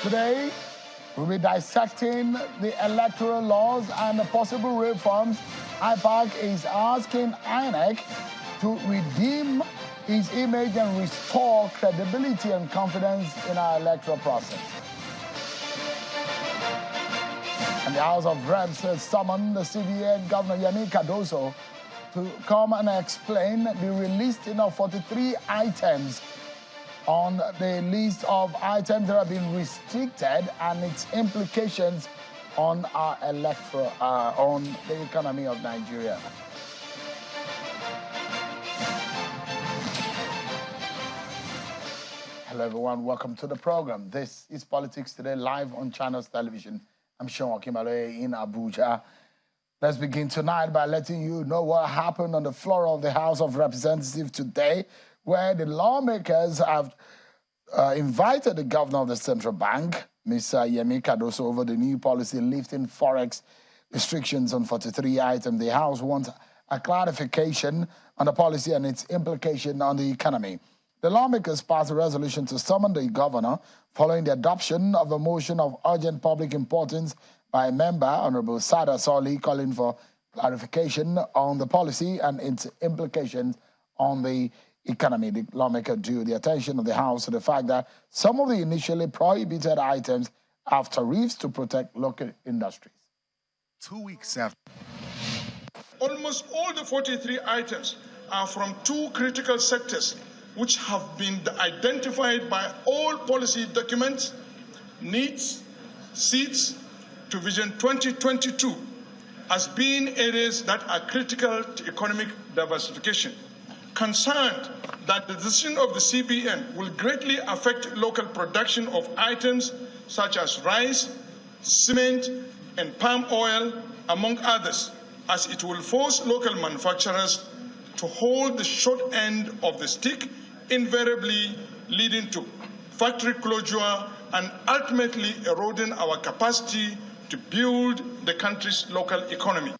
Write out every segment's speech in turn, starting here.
Today, we'll be dissecting the electoral laws and the possible reforms. IPAC is asking INEC to redeem its image and restore credibility and confidence in our electoral process. And the House of Reps has summoned the CBN Governor Edo State to come and explain the relisting of 43 items on the list of items that have been restricted and its implications on our electoral, on the economy of Nigeria. Hello everyone, welcome to the program. This is Politics Today, live on Channels Television. I'm Sean Kimale in Abuja. Let's begin tonight by letting you know what happened on the floor of the House of Representatives today, where the lawmakers have invited the governor of the central bank, Mr. Edo State, over the new policy lifting forex restrictions on 43 items. The House wants a clarification on the policy and its implication on the economy. The lawmakers passed a resolution to summon the governor following the adoption of a motion of urgent public importance by a member, Honorable Sada Soli, calling for clarification on the policy and its implications on the economy. The lawmaker drew the attention of the House to the fact that some of the initially prohibited items have tariffs to protect local industries. 2 weeks after. Almost all the 43 items are from two critical sectors which have been identified by all policy documents, needs, seats to Vision 2022 as being areas that are critical to economic diversification. Concerned that the decision of the CBN will greatly affect local production of items such as rice, cement, and palm oil, among others, as it will force local manufacturers to hold the short end of the stick, invariably leading to factory closure and ultimately eroding our capacity to build the country's local economy.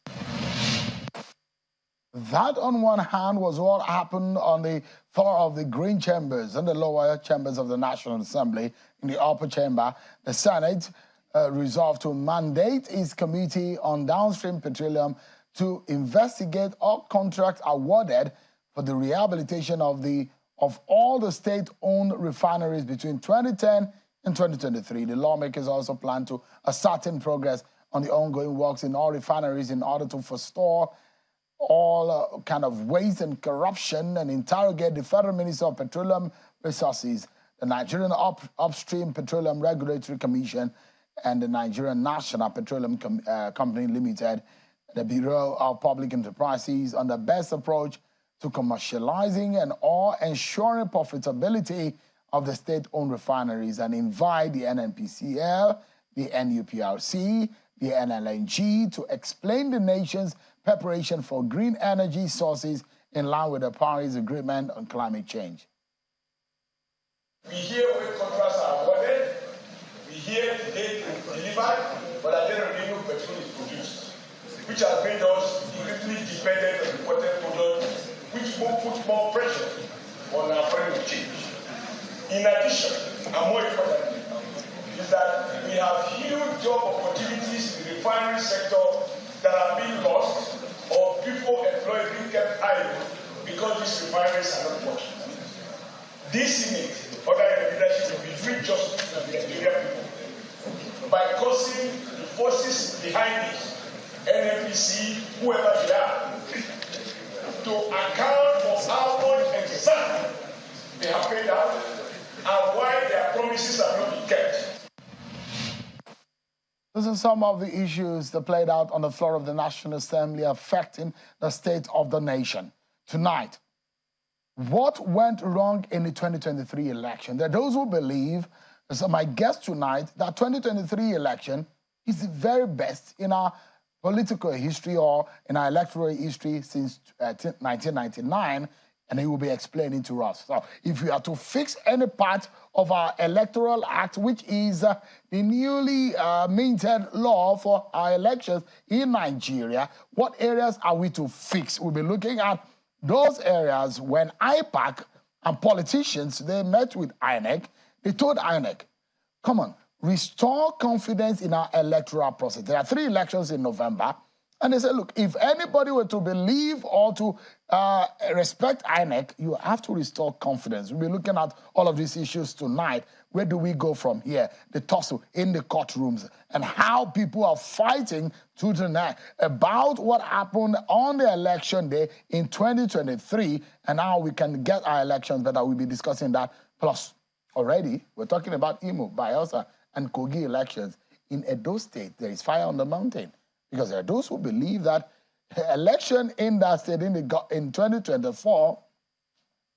That, on one hand, was what happened on the floor of the green chambers and the lower chambers of the National Assembly. In the upper chamber, the Senate resolved to mandate its Committee on Downstream Petroleum to investigate all contracts awarded for the rehabilitation of all the state-owned refineries between 2010 and 2023. The lawmakers also plan to ascertain progress on the ongoing works in all refineries in order to forestall all kind of waste and corruption and interrogate the Federal Minister of Petroleum Resources, the Nigerian Upstream Petroleum Regulatory Commission, and the Nigerian National Petroleum Company Limited, the Bureau of Public Enterprises, on the best approach to commercializing and or ensuring profitability of the state-owned refineries, and invite the NNPCL, the NUPRC, the NLNG to explain the nation's preparation for green energy sources in line with the Paris Agreement on climate change. We hear where contracts are awarded, we hear the date delivered, but at the end of the day, no petrol is produced, which has made us increasingly dependent on imported products, which will put more pressure on our foreign exchange. In addition, and more importantly, is that we have huge job opportunities in the refinery sector that are being lost or people employed being kept idle because these refineries are not working. This image, under the leadership, will be doing justice to the Nigerian people by causing the forces behind this, NNPC, whoever they are, to account for how much exactly they have paid out and why their promises have not been kept. These are some of the issues that played out on the floor of the National Assembly affecting the state of the nation. Tonight, what went wrong in the 2023 election? There are those who believe, as my guest tonight, that 2023 election is the very best in our political history or in our electoral history since 1999, and he will be explaining to us. So if we are to fix any part of our Electoral Act, which is the newly minted law for our elections in Nigeria, what areas are we to fix? We'll be looking at those areas when IPAC and politicians, they met with INEC. They told INEC, come on, restore confidence in our electoral process. There are 3 elections in November. And they said, look, if anybody were to believe or to respect INEC, you have to restore confidence. We'll be looking at all of these issues tonight. Where do we go from here? The tussle in the courtrooms and how people are fighting to tonight about what happened on the election day in 2023 and how we can get our elections better. We'll be discussing that. Plus, already, we're talking about Imo, Bayelsa, and Kogi elections. In Edo State, there is fire on the mountain. Because there are those who believe that the election in that state in 2024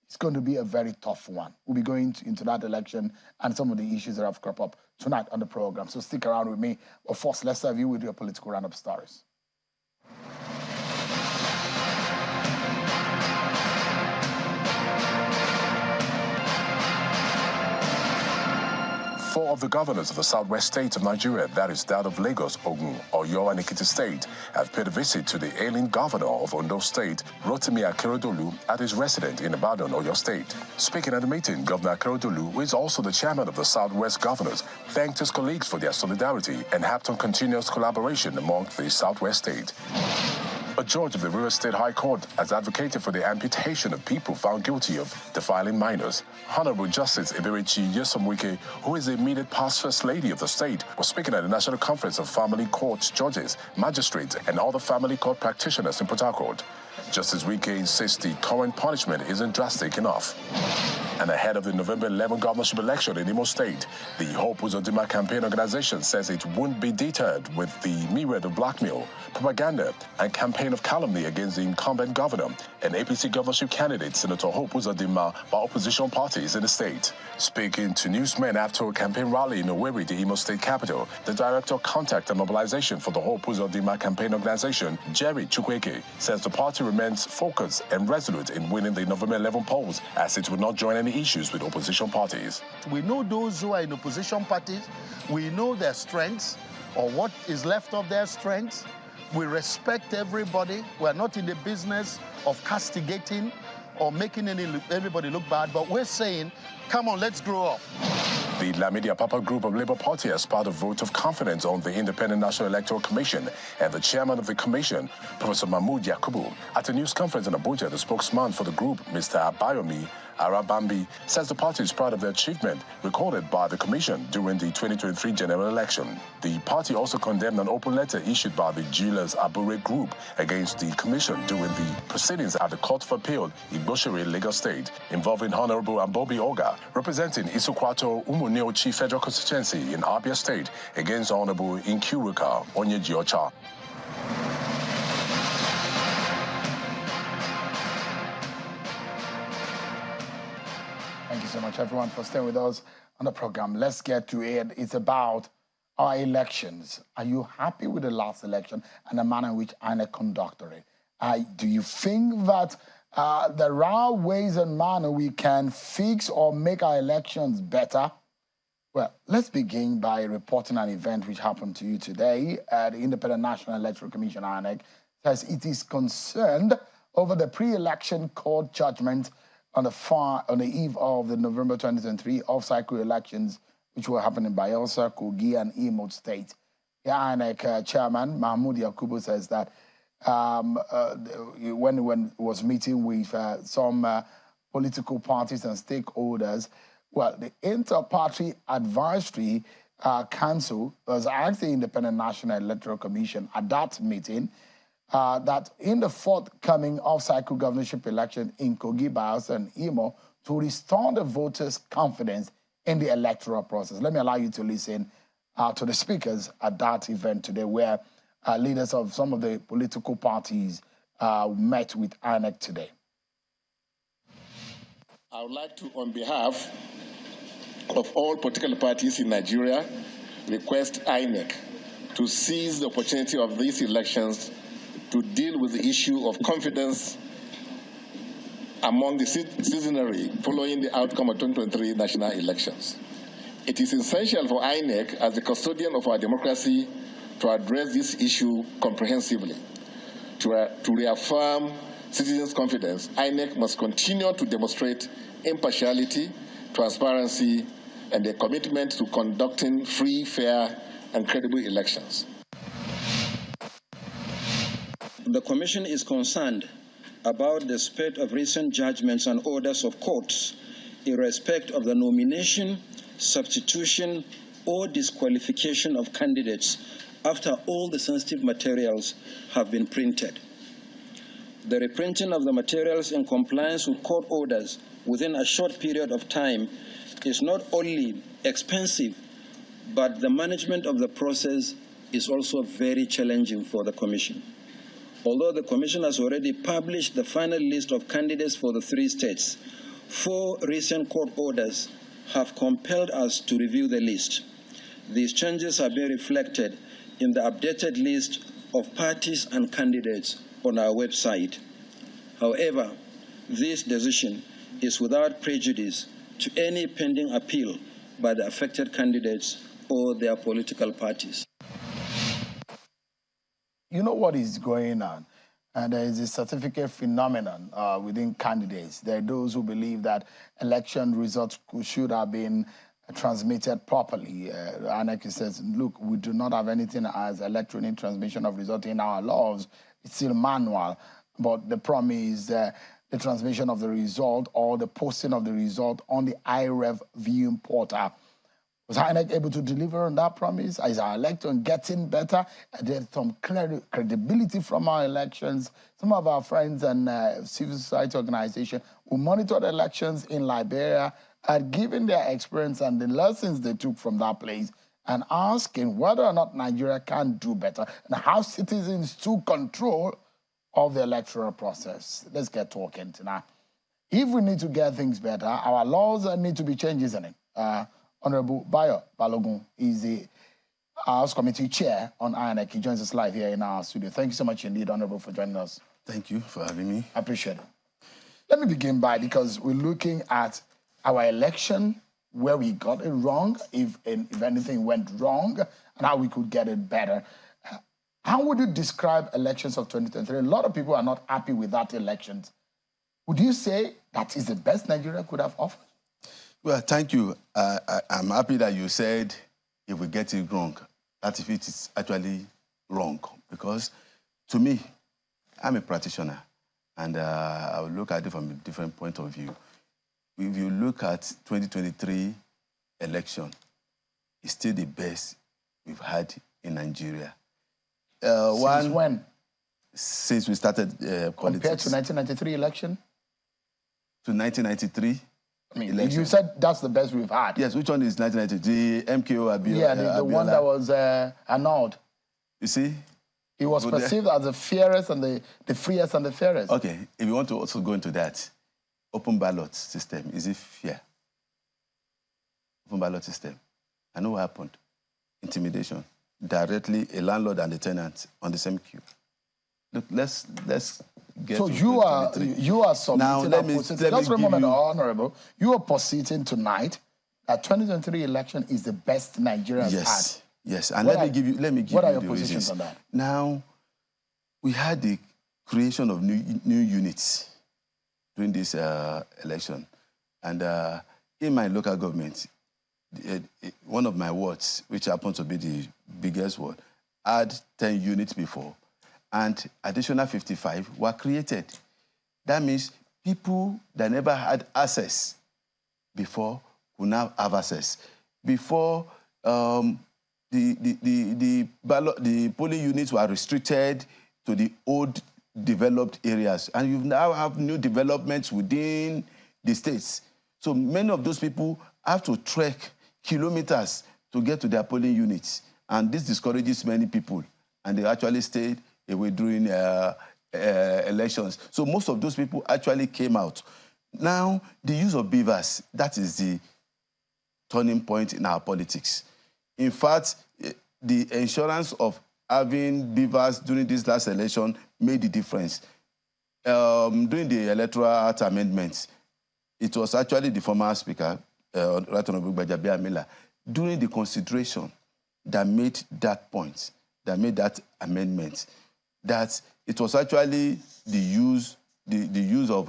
is going to be a very tough one. We'll be going into that election and some of the issues that have cropped up tonight on the program. So stick around with me. But first, let's serve you with your political roundup stories. 4 of the governors of the southwest states of Nigeria, that is that of Lagos, Ogun, Oyo, and Ekiti State, have paid a visit to the ailing governor of Ondo State, Rotimi Akeredolu, at his residence in Ibadan, Oyo State. Speaking at the meeting, Governor Akeredolu, who is also the chairman of the southwest governors, thanked his colleagues for their solidarity and harped on continuous collaboration among the southwest state. A judge of the Rivers State High Court has advocated for the amputation of people found guilty of defiling minors. Honorable Justice Eberechi Yesomwike, who is the immediate past First Lady of the state, was speaking at the National Conference of Family Court Judges, Magistrates, and other family court practitioners in Port Harcourt. Justice Wike insists the current punishment isn't drastic enough. And ahead of the November 11 governorship election in Imo State, the Hope Uzodinma campaign organization says it won't be deterred with the myriad of blackmail, propaganda, and campaign of calumny against the incumbent governor and APC governorship candidate Senator Hope Uzodinma by opposition parties in the state. Speaking to newsmen after a campaign rally in Owerri, the Imo State capital, the Director of Contact and Mobilization for the Hope Uzodinma campaign organization, Jerry Chukwueke, says the party remains focused and resolute in winning the November 11 polls, as it will not join any issues with opposition parties. We know those who are in opposition parties. We know their strengths or what is left of their strengths. We respect everybody. We're not in the business of castigating or making everybody look bad, but we're saying, come on, let's grow up. The Lamidi Apapa group of Labour Party has passed a vote of confidence on the Independent National Electoral Commission, and the chairman of the commission, Professor Mahmood Yakubu, at a news conference in Abuja, the spokesman for the group, Mr. Abayomi Arabambi, says the party is proud of the achievement recorded by the commission during the 2023 general election. The party also condemned an open letter issued by the Jewelers Abure group against the commission during the proceedings at the Court of Appeal in Igboshire, Lagos State, involving Honorable Ambobi Oga, representing Isukwato Umuniochi Federal Constituency in Abia State, against Honorable Inkiruka Onyejiocha. Thank you so much, everyone, for staying with us on the program. Let's get to it. It's about our elections. Are you happy with the last election and the manner in which INEC conducted it? Do you think that there are ways and manner we can fix or make our elections better? Well, let's begin by reporting an event which happened to you today. The Independent National Electoral Commission, INEC, says it is concerned over the pre-election court judgment on the eve of the November 2023 off-cycle elections, which will happen in Bayelsa, Kogi, and Imo State. The INEC chairman, Mahmood Yakubu, says that when he was meeting with some political parties and stakeholders, well, the Inter-Party Advisory Council was asked the Independent National Electoral Commission at that meeting that in the forthcoming off-cycle governorship election in Kogi, Bayelsa, and Imo, to restore the voters' confidence in the electoral process. Let me allow you to listen to the speakers at that event today, where leaders of some of the political parties met with INEC today. I would like to, on behalf of all political parties in Nigeria, request INEC to seize the opportunity of these elections to deal with the issue of confidence among the citizenry following the outcome of 2023 national elections. It is essential for INEC, as the custodian of our democracy, to address this issue comprehensively. To reaffirm citizens' confidence, INEC must continue to demonstrate impartiality, transparency, and a commitment to conducting free, fair, and credible elections. The Commission is concerned about the spread of recent judgments and orders of courts in respect of the nomination, substitution, or disqualification of candidates after all the sensitive materials have been printed. The reprinting of the materials in compliance with court orders within a short period of time is not only expensive, but the management of the process is also very challenging for the Commission. Although the Commission has already published the final list of candidates for the 3 states, 4 recent court orders have compelled us to review the list. These changes have been reflected in the updated list of parties and candidates on our website. However, this decision is without prejudice to any pending appeal by the affected candidates or their political parties. You know what is going on, and there is a certificate phenomenon within candidates. There are those who believe that election results should have been transmitted properly. INEC says, look, we do not have anything as electronic transmission of results in our laws. It's still manual, but the problem is the transmission of the result or the posting of the result on the IREV viewing portal. Was INEC able to deliver on that promise? Is our election getting better? There's some credibility from our elections. Some of our friends and civil society organizations who monitored elections in Liberia are giving their experience and the lessons they took from that place and asking whether or not Nigeria can do better and how citizens took control of the electoral process. Let's get talking tonight. If we need to get things better, our laws need to be changed, isn't it? Honorable Bayo Balogun is the House Committee Chair on INEC. He joins us live here in our studio. Thank you so much indeed, Honorable, for joining us. Thank you for having me. I appreciate it. Let me begin by, because we're looking at our election, where we got it wrong, if anything went wrong, and how we could get it better. How would you describe elections of 2023? A lot of people are not happy with that elections. Would you say that is the best Nigeria could have offered? Well, thank you. I'm happy that you said if we get it wrong, that if it is actually wrong. Because to me, I'm a practitioner, and I will look at it from a different point of view. If you look at 2023 election, it's still the best we've had in Nigeria. Since when? Since we started politics. Compared to 1993 election? To 1993 I mean, election. You said that's the best we've had. Yes, which one is 1993? The MKO Abiola? Yeah, the one that was annulled. You see? He was perceived as the fairest and the freest and the fairest. Okay, if you want to also go into that, open ballot system, is it fair? Open ballot system. I know what happened. Intimidation. Directly, a landlord and a tenant on the same queue. Look, let's get so to you are submitting. Now, let me just for a moment, Honorable, you are positing tonight that 2023 election is the best Nigeria has had. Yes, and let me give you what are your the positions reasons on that? Now, we had the creation of new units during this election, and in my local government, one of my wards, which happens to be the biggest ward, had 10 units before, and additional 55 were created. That means people that never had access before will now have access. Before, the polling units were restricted to the old developed areas, and you now have new developments within the states. So many of those people have to trek kilometers to get to their polling units, and this discourages many people, and they actually stayed away during elections. So most of those people actually came out. Now, the use of beavers, that is the turning point in our politics. In fact, the insurance of having beavers during this last election made the difference. During the Electoral Act amendments, it was actually the former Speaker, Right Honorable Gbajabiamila Miller, during the consideration that made that point, that made that amendment, that it was actually the use of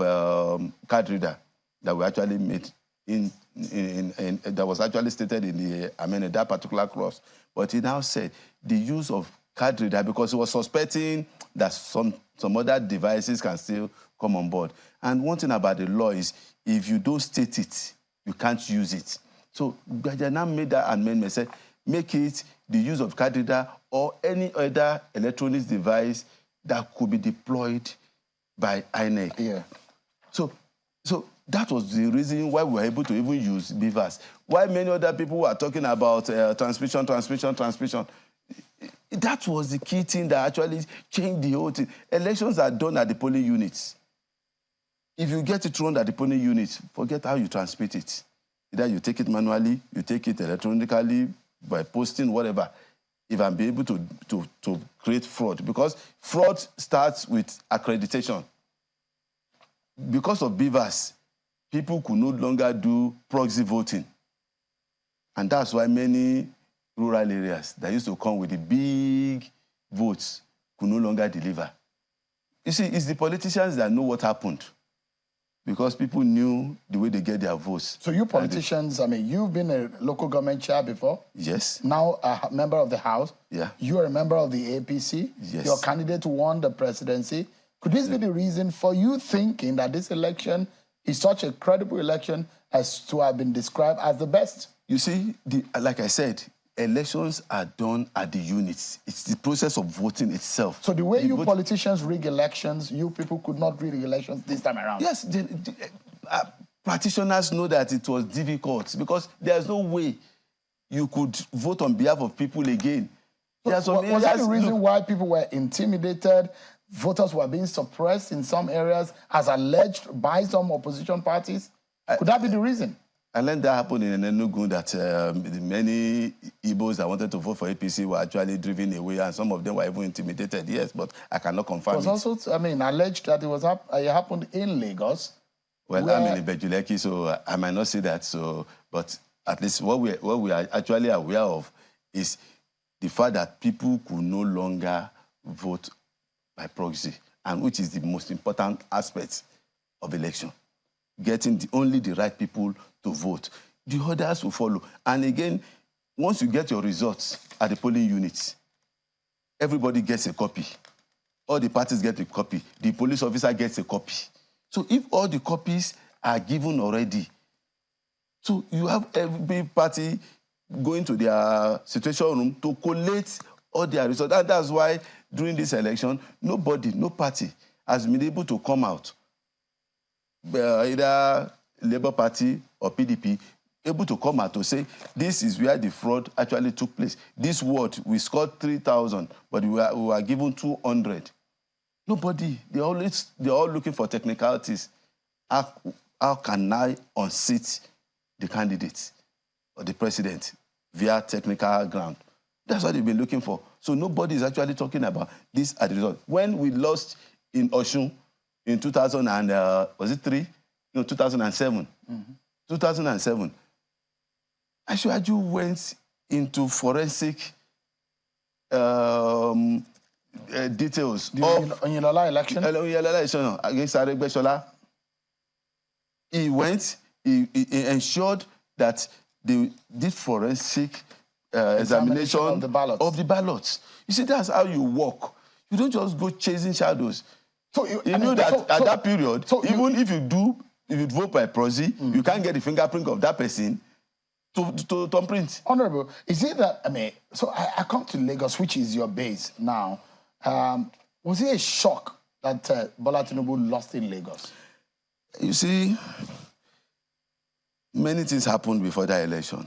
card reader that we actually made in that was actually stated in the amendment, that particular clause. But he now said the use of card reader, because he was suspecting that some other devices can still come on board. And one thing about the law is, if you don't state it, you can't use it. So they now made that amendment, said, make it the use of card reader or any other electronic device that could be deployed by INEC. Yeah. So that was the reason why we were able to even use beavers. Why many other people were talking about transmission. That was the key thing that actually changed the whole thing. Elections are done at the polling units. If you get it thrown at the polling units, forget how you transmit it. Either you take it manually, you take it electronically, by posting, whatever. If I'm be able to create fraud, because fraud starts with accreditation. Because of beavers, people could no longer do proxy voting. And that's why many rural areas that used to come with the big votes could no longer deliver. You see, it's the politicians that know what happened, because people knew the way they get their votes. So you politicians, I mean, you've been a local government chair before. Yes. Now a member of the House. Yeah. You're a member of the APC. Yes. Your candidate won the presidency. Could this be the reason for you thinking that this election is such a credible election as to have been described as the best? You see, like I said, elections are done at the units. It's the process of voting itself. So the way you politicians rig elections, you people could not rig elections this time around? Yes, practitioners know that it was difficult, because there's no way you could vote on behalf of people again. Was that the reason why people were intimidated? Voters were being suppressed in some areas, as alleged by some opposition parties? Could that be the reason? I learned that happened in Enugu, that many Igbos that wanted to vote for APC were actually driven away, and some of them were even intimidated, yes, but I cannot confirm it. It was also, I mean, alleged that it happened in Lagos. Well, I'm in Ibejuleki, so I might not say that, but at least what we are actually aware of is the fact that people could no longer vote by proxy, and which is the most important aspect of election. Getting only the right people to vote. The others will follow. And again, once you get your results at the polling units, everybody gets a copy. All the parties get a copy. The police officer gets a copy. So if all the copies are given already, so you have every party going to their situation room to collate all their results. And that's why during this election, no party has been able to come out, either Labour Party or PDP, able to come out to say, this is where the fraud actually took place. This ward, we scored 3,000, but we were given 200. Nobody. They're all looking for technicalities. How can I unseat the candidate or the president via technical ground? That's what they've been looking for. So nobody is actually talking about this as the result. When we lost in Osun in 2007. 2007. Ashwaju went into forensic details of Oyinlola election against Aregbesola. He went, he ensured that they did forensic examination of the ballots. You see, that's how you work. You don't just go chasing shadows. So you know that at that period, even if you vote by proxy, you can't get the fingerprint of that person to thumbprint. Honorable, is it that, I mean, so I come to Lagos, which is your base now. Was it a shock that Bola Tinubu lost in Lagos? You see, many things happened before that election.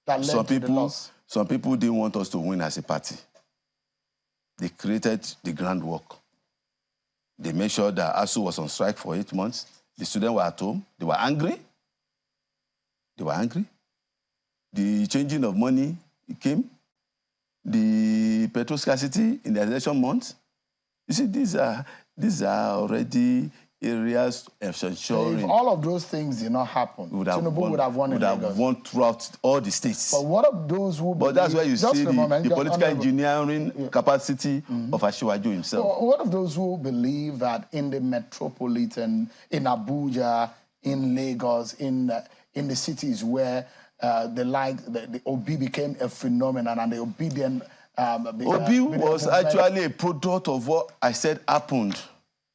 That led to the loss. Some people didn't want us to win as a party. They created the groundwork. They made sure that ASU was on strike for 8 months. The students were at home. They were angry. The changing of money came. The petrol scarcity in the election months. You see, these are already areas of ensuring. So if all of those things did not happen, Tinubu would have won in Lagos. Would have won throughout all the states. But what of those who But that's where you see the political engineering capacity of Asiwaju himself. So what of those who believe that in the metropolitan, in Abuja, in Lagos, in the cities where the Obi became a phenomenon and the obedient... Obi was actually a product of what I said happened.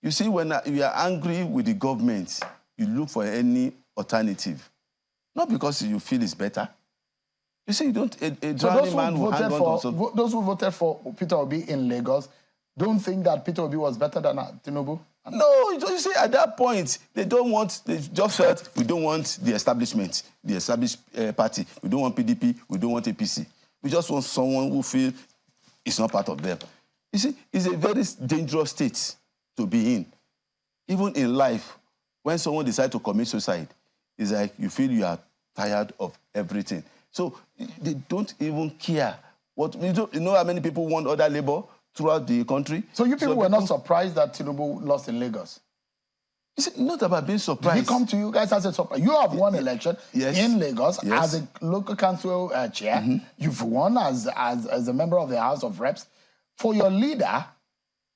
You see, when you are angry with the government, you look for any alternative. Not because you feel it's better. You see, you don't... A drowning man will hang on to... Those who voted for Peter Obi in Lagos don't think that Peter Obi was better than Tinubu? No, you see, at that point, they just felt, we don't want the establishment, the established party. We don't want PDP, we don't want APC. We just want someone who feels it's not part of them. You see, it's a very dangerous state to be in. Even in life, when someone decides to commit suicide, it's like you feel you are tired of everything. So they don't even care. You know how many people want other labor throughout the country? So you people were not surprised that Tinubu lost in Lagos? It's not about being surprised. Did he come to you guys as a surprise? You have won election in Lagos as a local council chair. You've won as a member of the House of Reps. For your leader,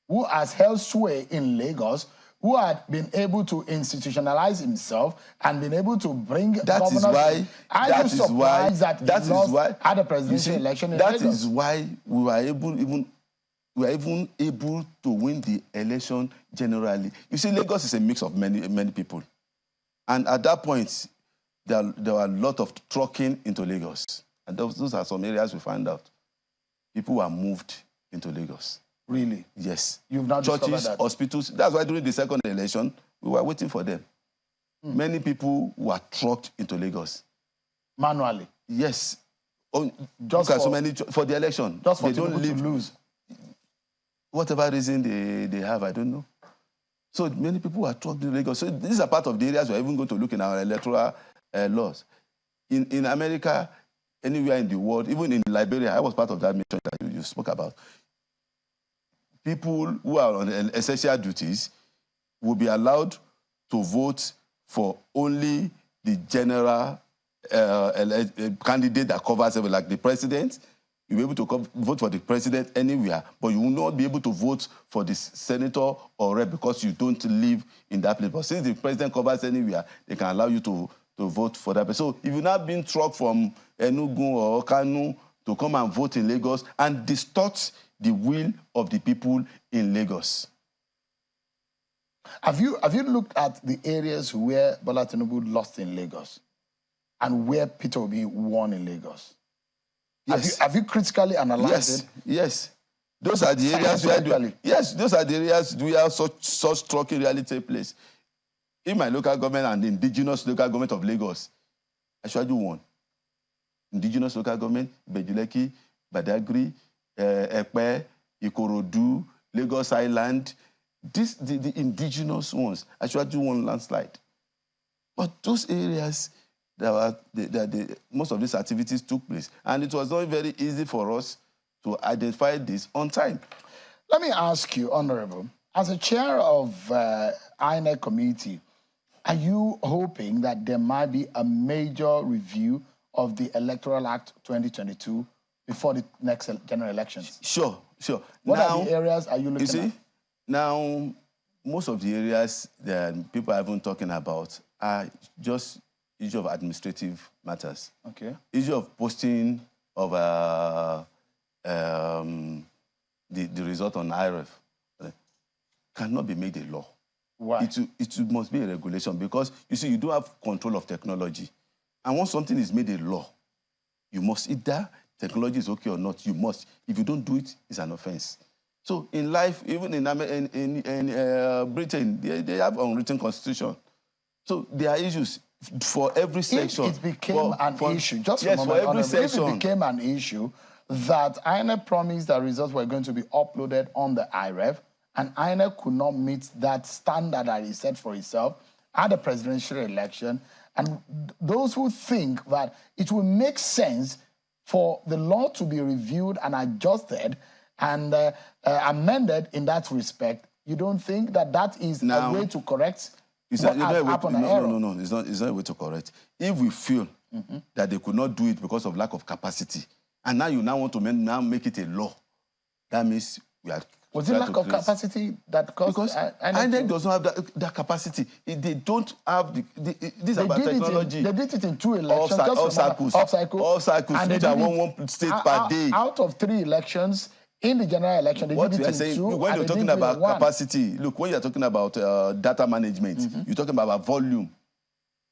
who has held sway in Lagos, who had been able to institutionalize himself and been able to bring governorship. Are you surprised that he lost at the presidential election in Lagos? That is why we were even able to win the election generally. You see, Lagos is a mix of many people. And at that point, there were a lot of trucking into Lagos. And those are some areas we found out. People were moved into Lagos. Really? Yes. You've now discovered churches, that? Hospitals. That's why during the second election, we were waiting for them. Many people were trucked into Lagos. Manually? Yes. Just for the election. Just for people to lose? Whatever reason they have, I don't know. So many people were trucked to Lagos. So these are part of the areas we're even going to look in our electoral laws. In America, anywhere in the world, even in Liberia, I was part of that mission that you spoke about. People who are on essential duties will be allowed to vote for only the general candidate that covers everything, like the president. You'll be able to vote for the president anywhere, but you will not be able to vote for the senator or rep because you don't live in that place. But since the president covers anywhere, they can allow you to vote for that person. So if you're not being trucked from Enugu or Kanu to come and vote in Lagos and distort the will of the people in Lagos. Have you looked at the areas where Bola Tinubu lost in Lagos and where Peter Obi won in Lagos? Yes. Have you critically analyzed it? Yes. Those are the areas those are the areas where such trucking really take place. In my local government and the indigenous local government of Lagos, I showed you one. Indigenous local government, Bejuleki, Badagry, Ekpe, Ikorodu, Lagos Island, the indigenous ones. I showed you one landslide. But those areas, most of these activities took place. And it was not very easy for us to identify this on time. Let me ask you, Honorable, as a chair of INEC committee, are you hoping that there might be a major review of the Electoral Act 2022 before the next general elections? Sure. What are the areas are you looking at? You see, now, most of the areas that people are even talking about are just issue of administrative matters. Okay. Issue of posting of the result on IRF cannot be made a law. Why? It must be a regulation because, you see, you don't have control of technology. And once something is made a law, you must either technology is okay or not, you must. If you don't do it, it's an offense. So in life, even in Britain, they have unwritten constitution. So there are issues for every section. If it became an issue, just yes, a moment, for every section. if it became an issue that INEC promised that results were going to be uploaded on the IRF, and INEC could not meet that standard that it set for itself at the presidential election, and those who think that it will make sense for the law to be reviewed and adjusted and amended in that respect, you don't think that that is a way to correct what has happened? No, it's not a way to correct. If we feel that they could not do it because of lack of capacity, and now you want to make it a law, that means We are Was it lack of capacity that caused? Because INEC does not have that capacity. They don't have this about technology. They did it in 2 elections. All cycles, and which are one state per day. Out of 3 elections, in the general election, they did it in 2. When you're talking about capacity, look, when you're talking about data management, you're talking about volume.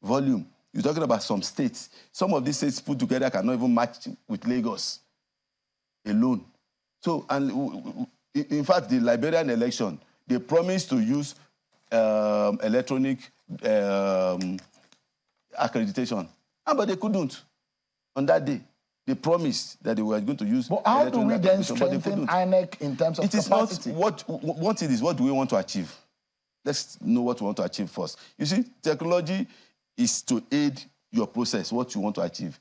You're talking about some states. Some of these states put together cannot even match with Lagos alone. So, and in fact, the Liberian election, they promised to use electronic accreditation, but they couldn't on that day. They promised that they were going to use. But how do we then strengthen INEC in terms of capacity? It is not what it is. What do we want to achieve? Let's know what we want to achieve first. You see, technology is to aid your process, what you want to achieve.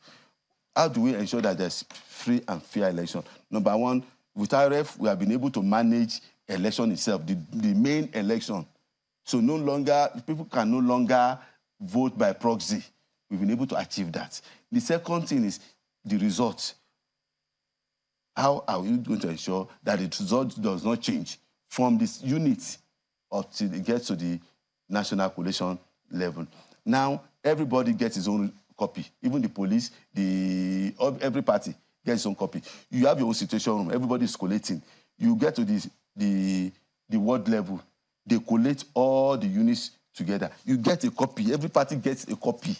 How do we ensure that there's free and fair election? Number one, with RF, we have been able to manage election itself, the main election. So no longer, people can no longer vote by proxy. We've been able to achieve that. The second thing is the result. How are we going to ensure that the result does not change from this unit until it gets to the national collation level? Now, everybody gets his own copy. Even the police, every party gets its own copy. You have your own situation room. Everybody is collating. You get to the ward level. They collate all the units together. You get a copy. Every party gets a copy.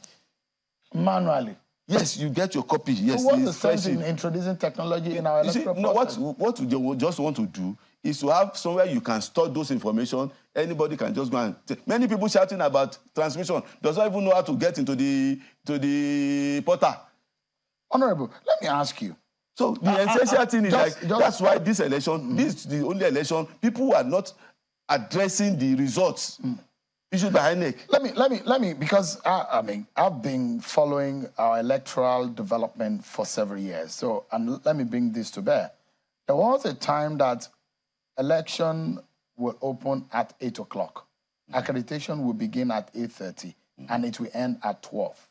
Manually? Yes, you get your copy. Yes. So what's the sense in introducing technology in our electoral process? What we just want to do is to have somewhere you can store those information. Anybody can just go and many people shouting about transmission does not even know how to get into the portal. Honorable, let me ask you. So the essential thing is that's why this election, this is the only election, people are not addressing the results issued by INEC. Let me, because I've been following our electoral development for several years. So, and let me bring this to bear. There was a time that election will open at 8 o'clock. Accreditation will begin at 8:30, and it will end at 12.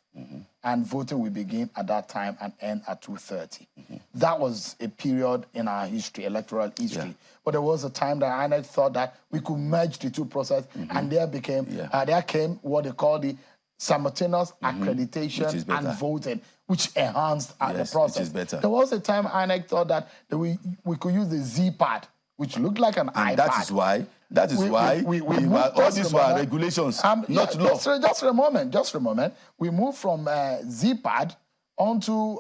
And voting will begin at that time and end at 2:30. That was a period in our history, electoral history. Yeah. But there was a time that INEC thought that we could merge the two processes, and there came what they call the simultaneous accreditation and voting, which enhanced the process. Which is better. There was a time INEC thought that we could use the Z-pad, which looked like an iPad. That is why all these were regulations, not law. Just a moment. We moved from Z-pad onto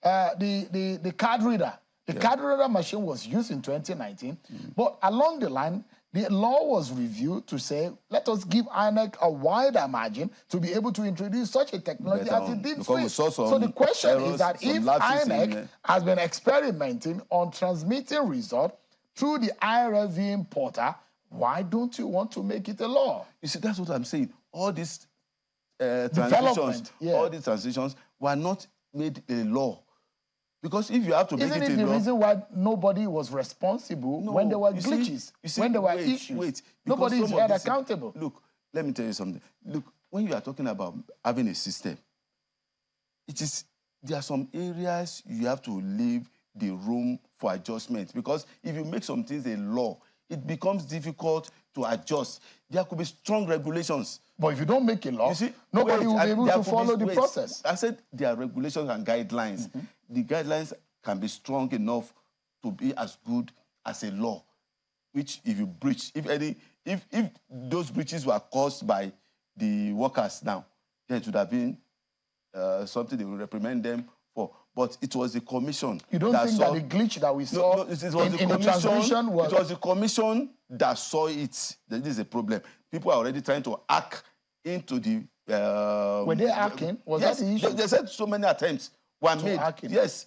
the card reader. The card reader machine was used in 2019, but along the line, the law was reviewed to say, let us give INEC a wider margin to be able to introduce such a technology as it did free. So the question is that if INEC has been experimenting on transmitting results through the IRFV portal, why don't you want to make it a law? You see, that's what I'm saying. All these transitions were not made a law. Because if you have to make it a law... Isn't it the reason why nobody was responsible when there were glitches, when there were issues? Nobody is held accountable. Look, let me tell you something. Look, when you are talking about having a system, there are some areas you have to leave the room for adjustment. Because if you make some things a law, it becomes difficult to adjust. There could be strong regulations. But if you don't make a law, nobody will be able to follow the process. I said there are regulations and guidelines. The guidelines can be strong enough to be as good as a law, which if you breach, if those breaches were caused by the workers now, then it would have been something they will reprimand them for. But it was the commission. You don't think that the glitch that we saw in the transmission was... It was the commission that saw it. That this is a problem. People are already trying to hack into the... Were they hacking? Was that the issue? They said so many attempts were made. Hacking. Yes.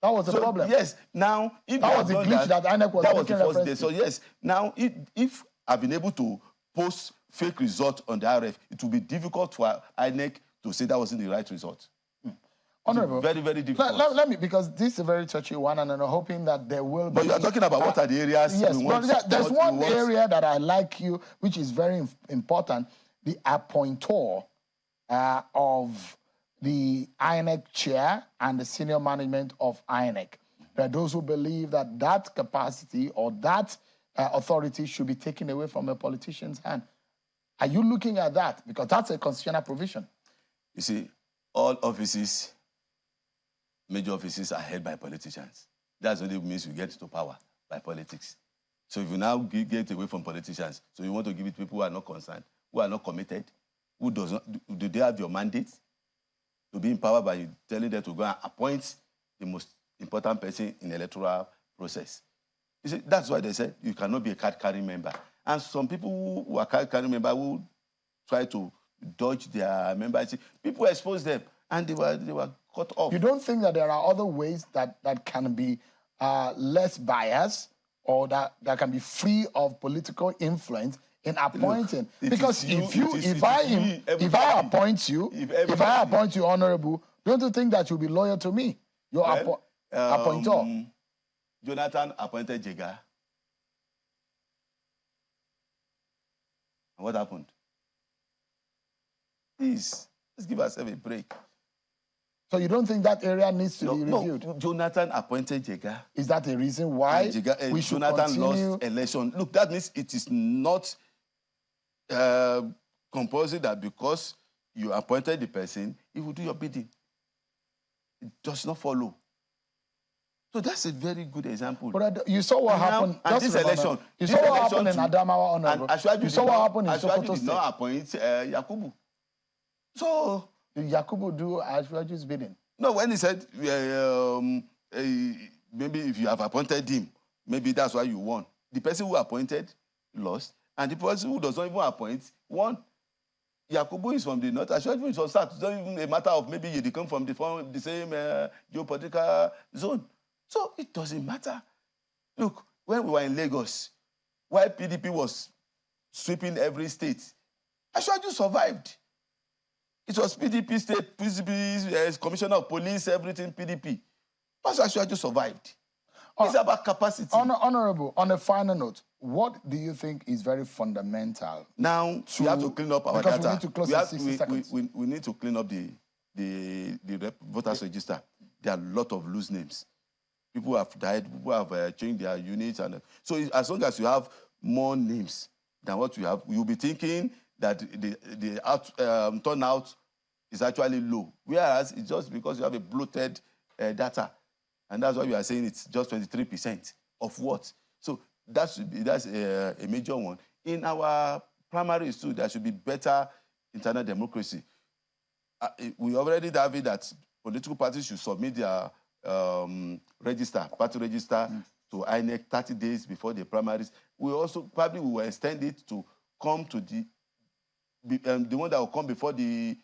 That was the problem? Yes. Now, if that was the glitch that INEC was making reference to. That was the first day. So yes. Now, if I've been able to post fake results on the RF, it will be difficult for INEC to say that wasn't the right result. Honorable, very, very difficult. Let me, because this is a very touchy one, and I'm hoping that there will be... But you are talking about what are the areas... Yes, there's one area that I like you, which is very important, the appointor of the INEC chair and the senior management of INEC. There are those who believe that that capacity or that authority should be taken away from a politician's hand. Are you looking at that? Because that's a constitutional provision. You see, all offices, major offices, are held by politicians. That's what it means you get to power, by politics. So if you now get away from politicians, so you want to give it to people who are not concerned, who are not committed, who does not, do they have your mandate to be in power by telling them to go and appoint the most important person in the electoral process? You see, that's why they said you cannot be a card-carrying member. And some people who are card-carrying members who try to dodge their membership, people expose them, and they were cut off. You don't think that there are other ways that can be less biased or that can be free of political influence in appointing? Look, because if I appoint you, Honorable, don't you think that you'll be loyal to me? Your appointor. Jonathan appointed Jega. And what happened? Please, let's give ourselves a break. So you don't think that area needs to be reviewed? No, Jonathan appointed Jega. Is that a reason why we should Jonathan continue? lost election? Look, that means it is not compulsory that because you appointed the person, he will do your bidding. It does not follow. So that's a very good example. But you saw what happened. And this election. You saw what happened in Adamawa, Honorable. You saw what happened in Sokoto State. did not appoint Yakubu. So did Yakubu do Ashwaju's bidding? No, when he said maybe if you have appointed him, maybe that's why you won. The person who appointed lost, and the person who does not even appoint won. Yakubu is from the north, Ashwaju is from south. It's not even a matter of maybe they come from the same geopolitical zone. So it doesn't matter. Look, when we were in Lagos, while PDP was sweeping every state, Ashwaju survived. It was PDP state, PDP, Commissioner of Police, everything PDP. But Ashwaju survived. It's about capacity. Honorable, on a final note, what do you think is very fundamental? Now, we have to clean up our data. Because we need to close in 60 seconds. We need to clean up the voters register. There are a lot of loose names. People have died, people have changed their units. And so as long as you have more names than what you have, you'll be thinking that the turnout is actually low. Whereas it's just because you have a bloated data. And that's why we are saying it's just 23% of what. So that's a major one. In our primaries too, there should be better internal democracy. We already have it that political parties should submit their party register to INEC 30 days before the primaries. We also probably will extend it to come to the one that will come before the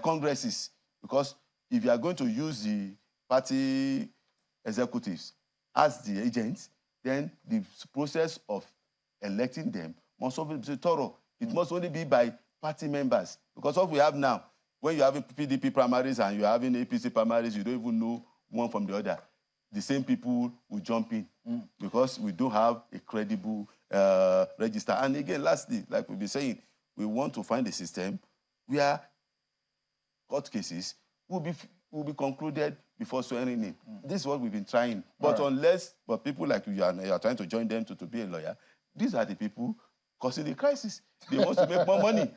congresses. Because if you are going to use the party executives as the agents, then the process of electing them must also be thorough. It must only be by party members. Because what we have now, when you're having PDP primaries and you're having APC primaries, you don't even know one from the other. The same people will jump in because we don't have a credible register. And again, lastly, like we've been saying, we want to find a system where court cases will be concluded before swearing in. This is what we've been trying. But but people like you are trying to join them to be a lawyer, these are the people causing the crisis. They want to make more money.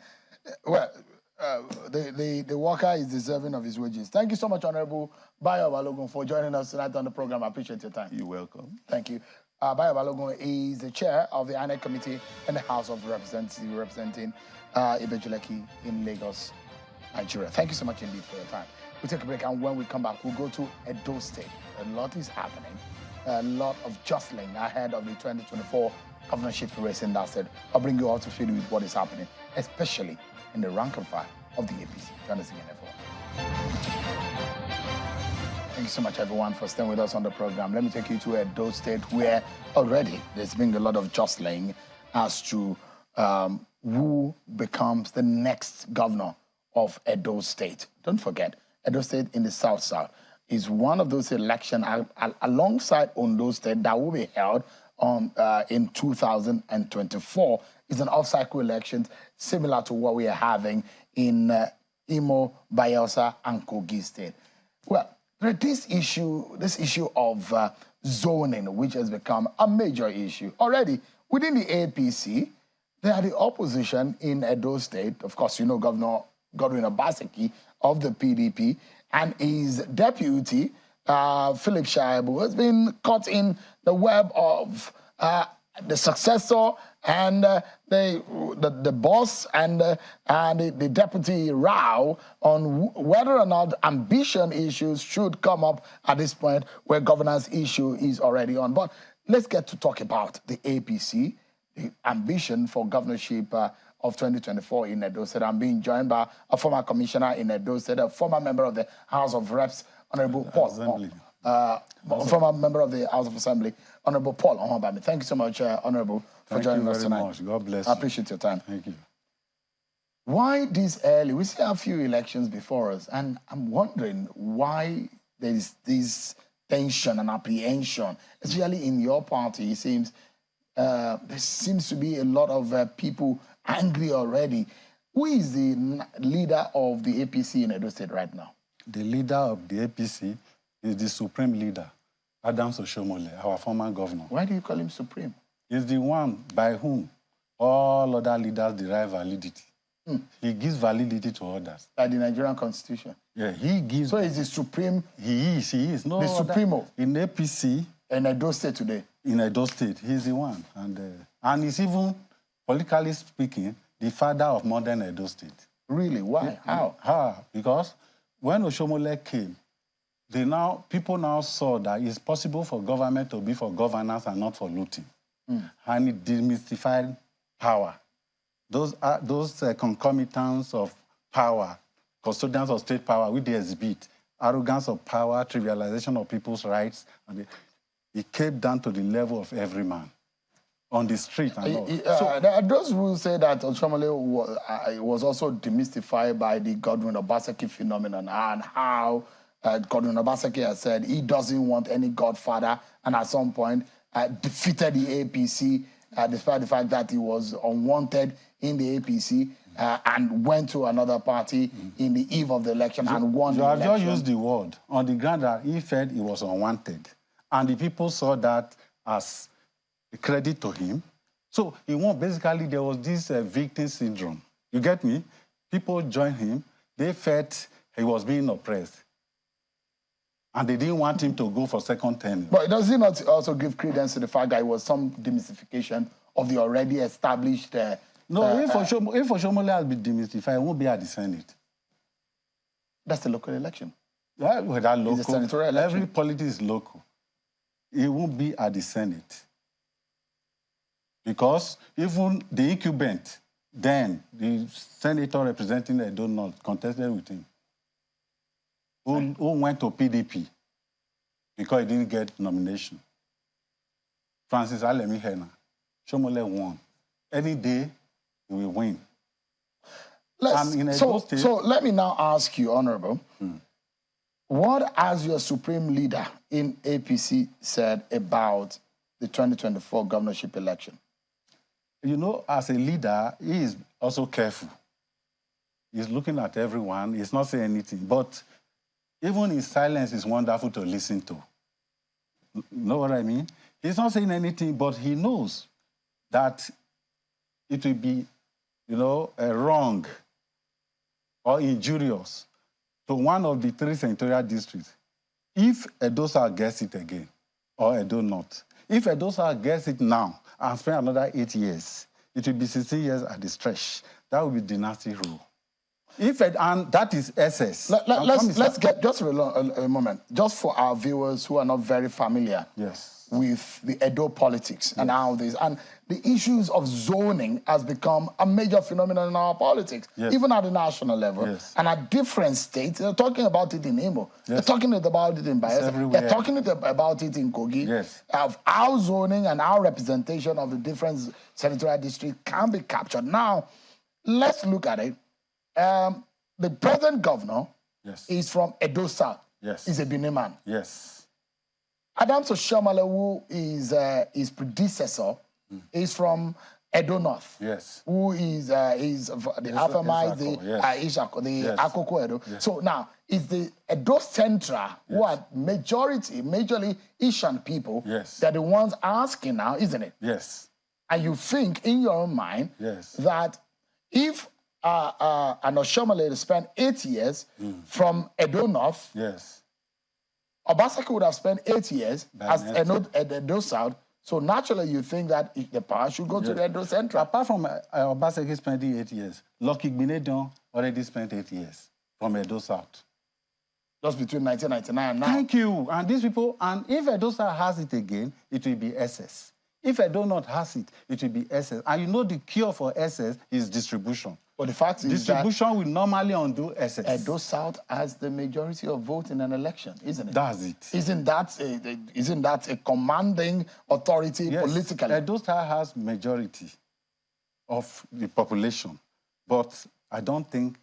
Well, the worker is deserving of his wages. Thank you so much, Honorable Bayo Balogun, for joining us tonight on the program. I appreciate your time. You're welcome. Thank you. Bayo Balogun is the chair of the INEC committee in the House of Representatives representing Ibejuleki in Lagos, Nigeria. Thank you so much indeed for your time. We'll take a break, and when we come back, we'll go to Edo State. A lot is happening. A lot of jostling ahead of the 2024 governorship race in that state. I'll bring you all to speed with what is happening, especially in the rank and file of the APC. Join us again, everyone. Thank you so much, everyone, for staying with us on the program. Let me take you to Edo State, where already there's been a lot of jostling as to who becomes the next governor of Edo State. Don't forget, Edo State in the South is one of those elections alongside Ondo State that will be held in 2024. It's an off-cycle election similar to what we are having in Imo, Bayelsa, and Kogi State. Well, this issue of zoning, which has become a major issue. Already, within the APC, they are the opposition in Edo State. Of course, you know Governor Obaseki of the PDP, and his deputy, Philip Shaibu, has been caught in the web of the successor and the boss and the deputy row on whether or not ambition issues should come up at this point where governance issue is already on. But let's get to talk about the APC, the ambition for governorship of 2024 in Edo State. I'm being joined by a former commissioner in Edo State, a former member of the House of Reps, Honorable Paul. Former member of the House of Assembly, Honorable Paul Ohobami. Thank you so much, Honorable, for joining us tonight. Much. God bless I appreciate your time. Thank you. Why this early? We still have a few elections before us, and I'm wondering why there is this tension and apprehension, especially in your party. It seems there seems to be a lot of people angry already. Who is the leader of the APC in Edo State right now? The leader of the APC is the supreme leader, Adams Oshomole, our former governor. Why do you call him supreme? He's the one by whom all other leaders derive validity. He gives validity to others. By the Nigerian Constitution? Yeah, he gives... So he's the supreme... He is. No the supremo? In APC... In Edo State today? In Edo State, he's the one. And he's even, politically speaking, the father of modern Edo State. Really? Why? How? Because when Oshomole came, people now saw that it's possible for government to be for governance and not for looting. And it demystified power. Those concomitants of power, custodians of state power, with the exhibit, arrogance of power, trivialization of people's rights, and it came down to the level of every man on the street. And all. There are those who say that Oshomole was also demystified by the Godwin Obaseki phenomenon and how Godwin Obaseki has said he doesn't want any godfather, and at some point defeated the APC despite the fact that he was unwanted in the APC and went to another party in the eve of the election and won the election. I've just used the word on the ground that he felt he was unwanted. And the people saw that as a credit to him. So he won. Basically, there was this victim syndrome. You get me? People joined him. They felt he was being oppressed. And they didn't want him to go for second tenure. But does he not also give credence to the fact that it was some demystification of the already established... No, if Oshomole has been demystified, it won't be at the Senate. That's the local election. Yeah, well, that local. It's a senatorial election. Every politics is local. It won't be at the Senate. Because even the incumbent, then, the senator representing Edo North contested with him, who went to PDP because he didn't get nomination. Francis Alemi Hena. Shomole won. Any day, he will win. So let me now ask you, Honorable, what has your supreme leader in APC said about the 2024 governorship election? You know, as a leader, he is also careful. He's looking at everyone. He's not saying anything. But even his silence is wonderful to listen to. You know what I mean? He's not saying anything, but he knows that it will be, wrong or injurious to one of the 3 senatorial districts if Edo South gets it again, or Edo North. If Edo South gets it now and spend another 8 years, it will be 16 years at the stretch. That will be dynasty rule. And that is SS. Let's get just a moment, just for our viewers who are not very familiar with the Edo politics and how this and the issues of zoning has become a major phenomenon in our politics, even at the national level and at different states. They're talking about it in Imo. They're talking about it in Bayelsa. They're talking about it in Kogi. Of how zoning and our representation of the different senatorial districts can be captured. Now, let's look at it. The present governor is from Edo South. He's a Benin man. Adams Oshomole, who is his predecessor, is from Edo North. Yes. Who is the Afamai, the Akoko Edo. Yes. So now, it's the Edo Central who are majorly Ishan people. Yes. They're the ones asking now, isn't it? Yes. And you think in your own mind that if an Oshomole spent 8 years from Edo North, Obaseki would have spent 8 years as Edo South. So naturally, you think that the power should go to the Edo Central. Apart from Obaseki spending 8 years, Lucky Gbinedon already spent 8 years from Edo South. Just between 1999 and now. Thank you. And these people, and if Edo South has it again, it will be SS. If Edo North has it, it will be SS. And you know the cure for SS is distribution. But the fact is distribution will normally undo SS. Edo South has the majority of votes in an election, isn't it? That's it. Isn't that a commanding authority politically? Edo South has majority of the population, but I don't think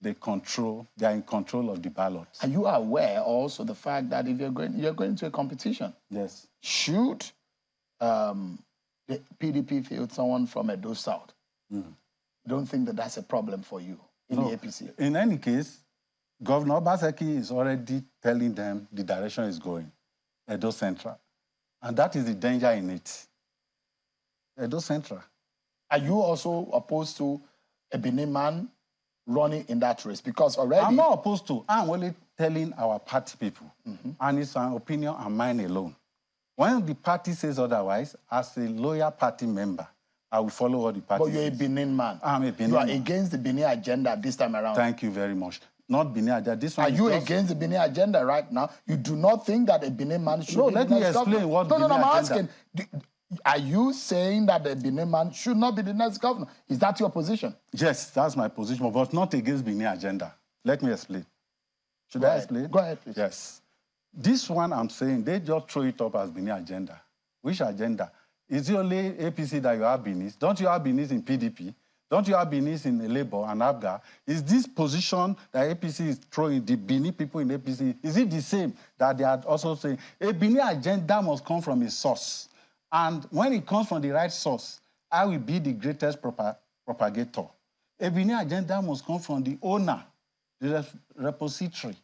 they are in control of the ballots. Are you aware also the fact that if you're going to a competition? Yes. Should the PDP field someone from Edo South? Don't think that that's a problem for you in the APC? In any case, Governor Obaseki is already telling them the direction is going, Edo Central. And that is the danger in it. Edo Central. Are you also opposed to a Benin man running in that race? Because already... I'm not opposed to. I'm only telling our party people. And it's an opinion and mine alone. When the party says otherwise, as a loyal party member, I will follow what the party says. But you're a Benin man. I'm a Benin man. You are against the Benin agenda this time around. Thank you very much. Not Benin agenda. This one are you against the Benin agenda right now? You do not think that a Benin man should be let me explain what Benin agenda. I'm asking. Are you saying that the Benin man should not be the next governor? Is that your position? Yes, that's my position, but not against Benin agenda. Let me explain. Should I explain? Go ahead, please. Yes. This one I'm saying, they just throw it up as Benin agenda. Which agenda? Is it only APC that you have Benin? Don't you have Benin in PDP? Don't you have Benin in Labour and ABGA? Is this position that APC is throwing, the Benin people in APC, is it the same that they are also saying? A Benin agenda must come from a source. And when it comes from the right source, I will be the greatest propagator. A Benin agenda must come from the owner, the repository,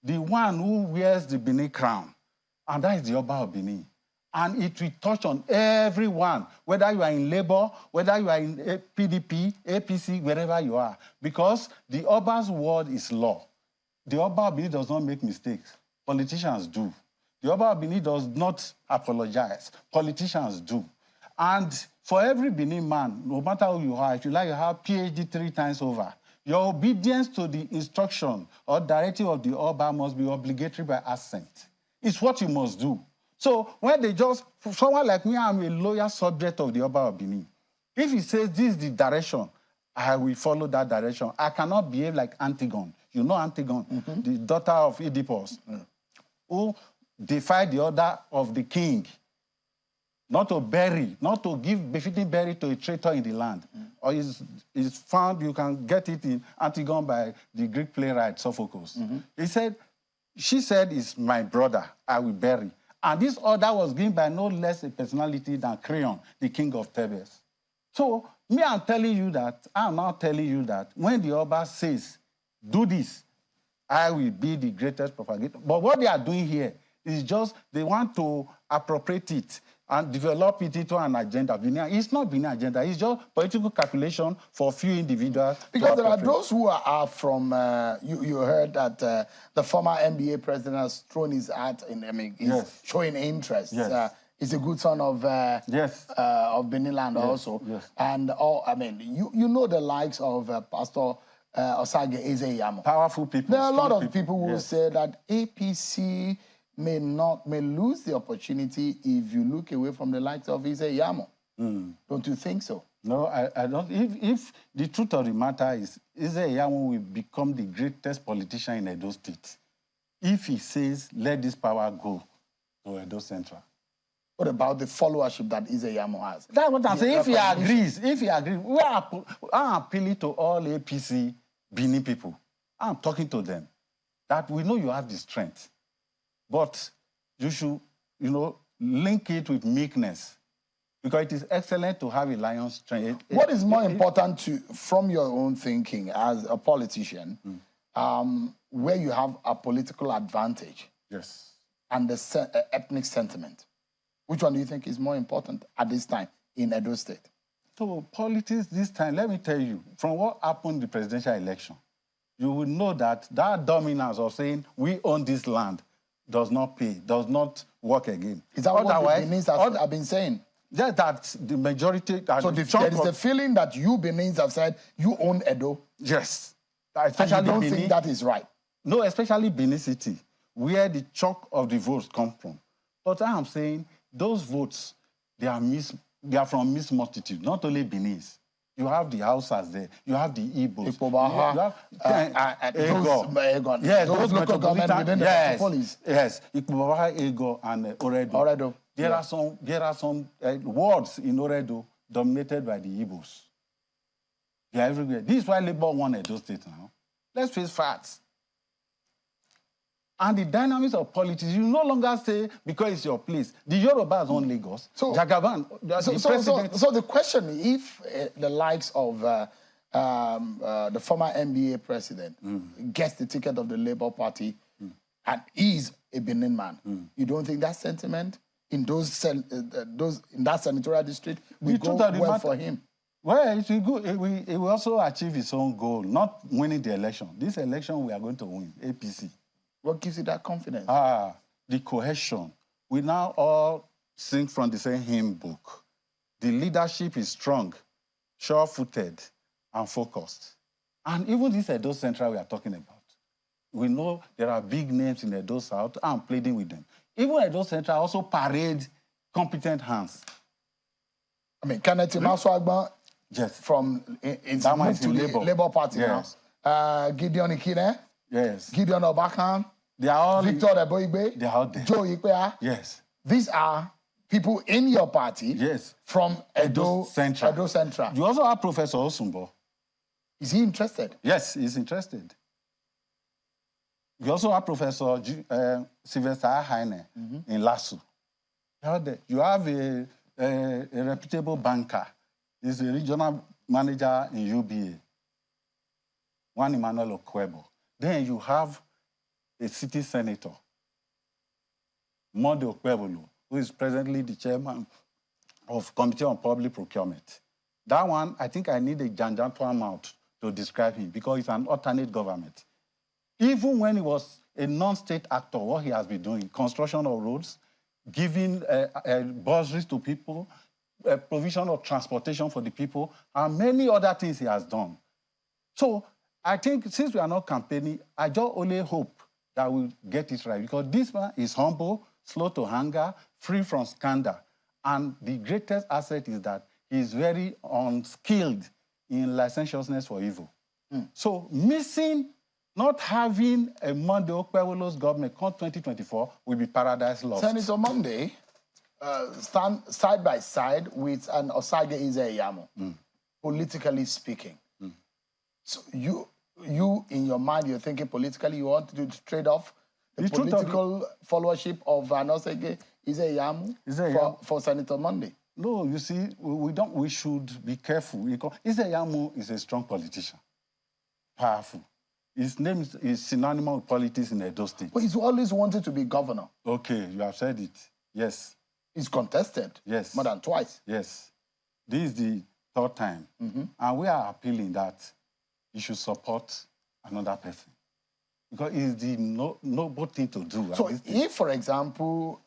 the one who wears the Benin crown. And that is the Oba of Benin. And it will touch on everyone, whether you are in Labour, whether you are in PDP, APC, wherever you are. Because the Oba's word is law. The Oba of Benin does not make mistakes. Politicians do. The Oba of Benin does not apologize. Politicians do. And for every Benin man, no matter who you are, if you like, you have PhD 3 times over, your obedience to the instruction or directive of the Oba must be obligatory by assent. It's what you must do. So when they someone like me, I'm a loyal subject of the Oba of Benin. If he says this is the direction, I will follow that direction. I cannot behave like Antigone. You know Antigone, the daughter of Oedipus, who defied the order of the king not to give befitting burial to a traitor in the land. Or is found, you can get it in Antigone by the Greek playwright Sophocles. She said, it's my brother, I will bury. And this order was given by no less a personality than Creon, the king of Thebes. So, I'm now telling you that when the Oba says, do this, I will be the greatest propagator. But what they are doing here is just, they want to appropriate it and develop it into an agenda. It's not Benin agenda, it's just political calculation for a few individuals. Because there are those who are from, you heard that the former NBA president has thrown his hat in, he's showing interest. He's a good son of Benin land also. And you know the likes of Pastor Osage Eze-Iyamo. Powerful people. There are a lot of people who say that APC may lose the opportunity if you look away from the likes of Eze-Iyamo. Don't you think so? No, I don't. If the truth of the matter is, Eze-Iyamo will become the greatest politician in Edo State if he says, let this power go to Edo Central. What about the followership that Eze-Iyamo has? That's what I'm saying. If he agrees, I'm appealing to all APC Benin people. I'm talking to them that we know you have the strength. But you should, link it with meekness. because it is excellent to have a lion's strength. What is more important from your own thinking as a politician, where you have a political advantage? Yes. And the ethnic sentiment? Which one do you think is more important at this time in Edo State? So politics this time, let me tell you, from what happened in the presidential election, you will know that that dominance of saying we own this land does not pay, does not work again. Is that what the Benin's have been saying? Yeah, that the majority... So there is the feeling that you Benin's have said you own Edo? Yes. Especially and you don't Benin, think that is right? No, especially Benin City, where the chunk of the votes come from. But I am saying those votes, they are from mixed multitude, not only Benin's. You have the Hausas there. You have the Igbos. Ipobaha, Ego. Yes, those local government within the metropolis. Yes, Ipobaha, Ego, and Oredo. There are some wards in Oredo dominated by the Igbos. They are everywhere. This is why Labour won Edo State now. Let's face facts. And the dynamics of politics, you no longer say, because it's your place. The Yorubas own Lagos. So, Jagaban, so the question, if the likes of the former NBA president gets the ticket of the Labour Party and is a Benin man, you don't think that sentiment in in that senatorial district will go well for him? Well, it will also achieve its own goal, not winning the election. This election we are going to win, APC. What gives you that confidence? The cohesion. We now all sing from the same hymn book. The leadership is strong, sure-footed, and focused. And even this Edo Central we are talking about, we know there are big names in Edo South. I'm pleading with them. Even Edo Central also parade competent hands. I mean, Kenneth Maswagba, yes, from moved to the Labour Party yes. Now. Gideon Ikine, yes. Gideon Obakan, they are all Victor Eboigbe, they are all there. Joe Ikpea. Yes. These are people in your party, yes, from Edo Central. You also have Professor Osumbo. Is he interested? Yes, he's interested. You also have Sylvester Haine in Lasso. You have a reputable banker. He's a regional manager in UBA. Juan Emmanuel Okwebo. Then you have a city senator, Monde Okwebolo, who is presently the chairman of Committee on Public Procurement. That one, I think I need a Janjantwa mouth to describe him because it's an alternate government. Even when he was a non-state actor, what he has been doing, construction of roads, giving bursaries to people, provision of transportation for the people, and many other things he has done. So I think since we are not campaigning, I just only hope that we'll get it right because this man is humble, slow to anger, free from scandal. And the greatest asset is that he's very unskilled in licentiousness for evil. So missing, not having a Monde Okwebolo's government come 2024 will be paradise lost. Senator Monday stand side by side with an Osage Ize-Iyamu, politically speaking. So you in your mind, you're thinking politically, you want to trade off the political followership of an Osage Ize-Iyamu for Senator Monday? No, you see, we should be careful. Ize-Iyamu is a strong politician, powerful. His name is synonymous with politics in Edo State. But he's always wanted to be governor. Okay, you have said it. Yes. He's contested. Yes. More than twice. Yes. This is the third time. And we are appealing that you should support another person. Because it's the noble thing to do. So if, for example,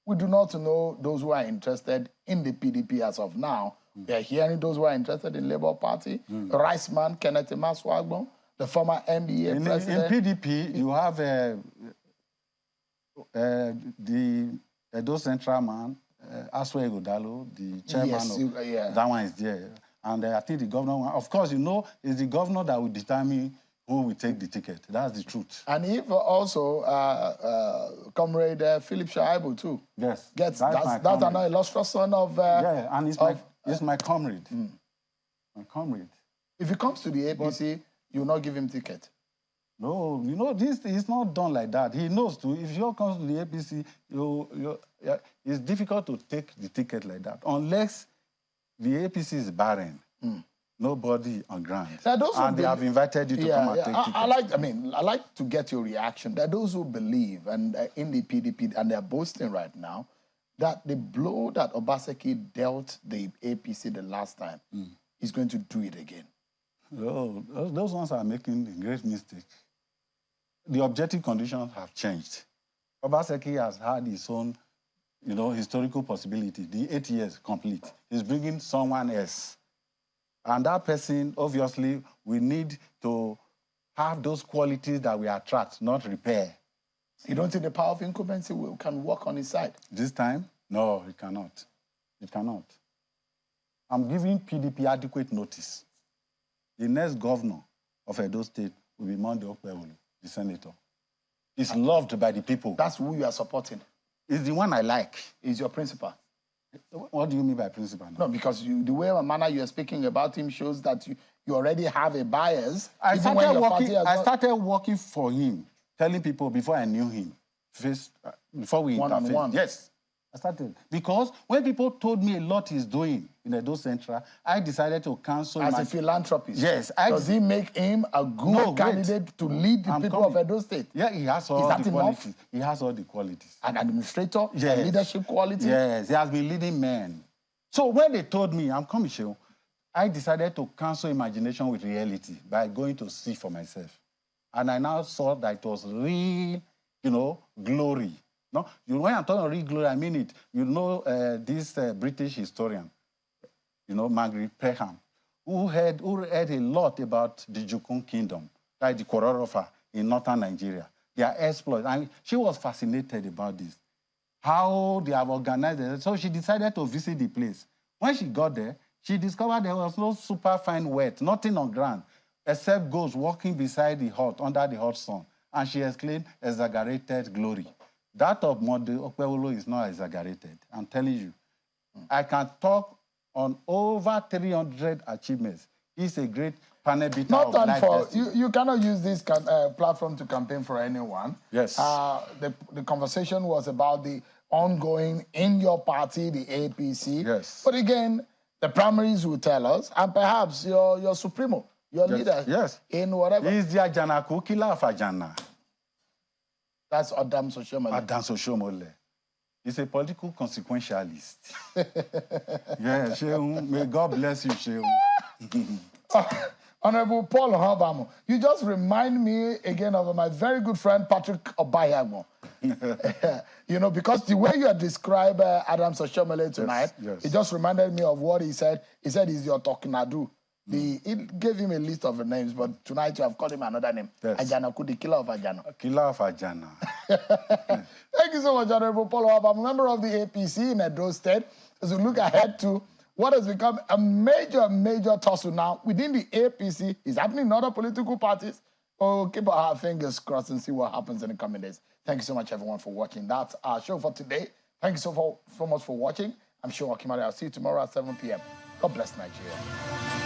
we do not know those who are interested in the PDP as of now, we are hearing those who are interested in Labour Party, Riceman, Kenneth Maswagbo, the former NBA president. In PDP, you have the Edo Central man, Aswe Godalo, the chairman that one is there. And I think the governor, of course, you know, it's the governor that will determine who will take the ticket. That's the truth. And if also Comrade Philip Shaibu too. Yes. That's another illustrious son of... yeah, and it's my comrade. My comrade. If he comes to the APC, you will not give him ticket? No, you know, this is not done like that. He knows too. If you comes to the APC, it's difficult to take the ticket like that unless the APC is barren. Nobody on ground. And they have invited you to come and take ticket. I like to get your reaction. There are those who believe, and in the PDP, and they're boasting right now, that the blow that Obaseki dealt the APC the last time is going to do it again. Oh, those ones are making a great mistake. The objective conditions have changed. Obaseki has had his own, historical possibility. The 8 years complete. He's bringing someone else. And that person, obviously, we need to have those qualities that we attract, not repair. You don't think the power of incumbency can work on his side? This time? No, it cannot. It cannot. I'm giving PDP adequate notice. The next governor of Edo State will be Monday Okpebholo, the senator. He's loved by the people. That's who you are supporting? He's the one I like. He's your principal? What do you mean by principal? No, because the way and manner you are speaking about him shows that you already have a bias. I started working for him, telling people before I knew him, before we interfaced. One-on-one. Yes, I started. Because when people told me a lot he's doing in Edo Central, I decided to cancel As a philanthropist? Yes. Does he make him a good candidate to lead the people of Edo State? Yeah, he has all the qualities. He has all the qualities. An administrator? Yes. A leadership quality? Yes, he has been leading men. So when they told me, I'm coming, I decided to cancel imagination with reality by going to see for myself. And I now saw that it was real, glory. No, when I'm talking real glory, I mean it. This British historian, Margaret Peckham, who heard a lot about the Jukun Kingdom, like the Kororofa in northern Nigeria, their exploits. And she was fascinated about this, how they have organized it. So she decided to visit the place. When she got there, she discovered there was no super fine wet, nothing on ground, except ghosts walking beside the hut, under the hot sun. And she exclaimed, exaggerated glory. That of Monday Okpebholo is not exaggerated. I'm telling you. I can talk on over 300 achievements. He's a great panel beater of life. You cannot use this platform to campaign for anyone. Yes. The conversation was about the ongoing in your party, the APC. Yes. But again, the primaries will tell us, and perhaps your supremo, your leader in whatever. He's the Ajanaku killer of Ajana. That's Adam Soshomole. Adam Soshomole. He's a political consequentialist. Yeah, Shehu, may God bless you, Shehu. Honorable Paul Habamo, you just remind me again of my very good friend Patrick Obayagmo. Because the way you had described Adam Soshomole tonight, it just reminded me of what he said. He said he's your Tokinadu. It gave him a list of names, but tonight you have called him another name. Yes. Ajanaku, the killer of Ajana. Killer of Ajana. Thank you so much, Honorable Paul Obama. I'm a member of the APC in Edo State. As we look ahead to what has become a major tussle now within the APC, is happening in other political parties. Oh, keep our fingers crossed and see what happens in the coming days. Thank you so much, everyone, for watching. That's our show for today. Thank you so much for watching. I'm sure I'll see you tomorrow at 7 p.m. God bless Nigeria.